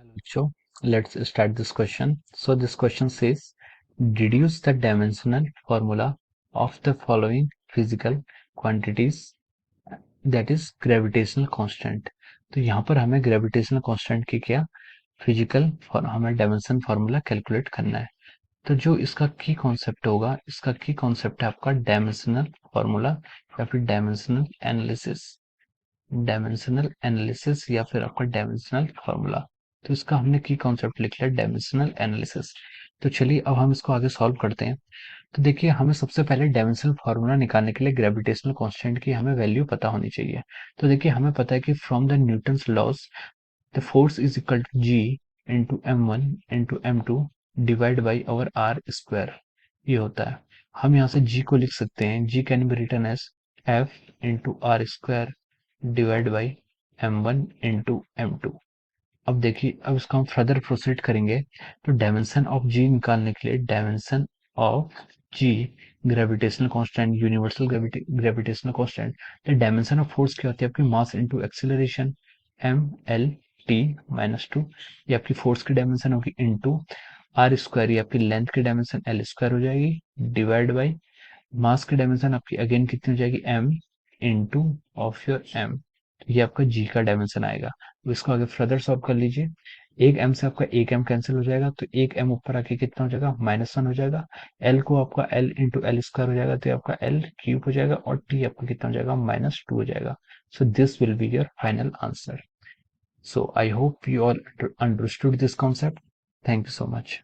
Hello, Joe. Let's start this question. So this question says, deduce the dimensional formula of the following physical quantities, that is gravitational constant. तो यहाँ पर हमें gravitational constant की क्या physical हमें dimension formula calculate करना है। तो जो इसका की कॉन्सेप्ट होगा, इसका की कॉन्सेप्ट है आपका डायमेंशनल फार्मूला या फिर डायमेंशनल एनालिसिस या फिर आपका डायमेंशनल फार्मूला। तो इसका हमने की कॉन्सेप्ट लिख लिया डायमेंशनल एनालिसिस। तो चलिए अब हम इसको आगे सॉल्व करते हैं। तो देखिए हमें सबसे पहले डायमेंशनल फार्मूला निकालने के लिए ग्रेविटेशनल कांस्टेंट की हमें वैल्यू पता होनी चाहिए। तो देखिए हमें पता है कि from the Newton's laws the force is equal to G into m1 into m2 divide by our r square, ये होता है। हम यहाँ से g को लिख सकते हैं, g can be written as f into r square divide by m1 into m2। अब देखिए अब इसको हम फर्दर प्रोसीड करेंगे। तो डायमेंशन ऑफ जी निकालने के लिए dimension of G gravitational constant, universal gravitational constant, तो डायमेंशन ऑफ फोर्स क्या होती है आपकी mass into acceleration M L T minus two, ये आपकी फोर्स की डायमेंशन होगी इनटू आर स्क्वायर, ये आपकी लेंथ की डायमेंशन एल स्क्वायर हो जाएगी डिवाइड बाई मास की डायमेंशन आपकी अगेन कितनी हो जाएगी m into of your m, ये आपका g का डायमेंशन आएगा। तो इसको आगे फर्दर सॉल्व कर लीजिए। एक m से आपका एक m कैंसिल हो जाएगा, तो एक m ऊपर आके कितना हो जाएगा -1 हो जाएगा। l को आपका l इंटू एल स्क्वायर हो जाएगा, तो ये आपका l क्यूब हो जाएगा और t आपका कितना हो जाएगा -2 हो जाएगा। So this will be your final answer. So I hope you all understood this concept. Thank you so much.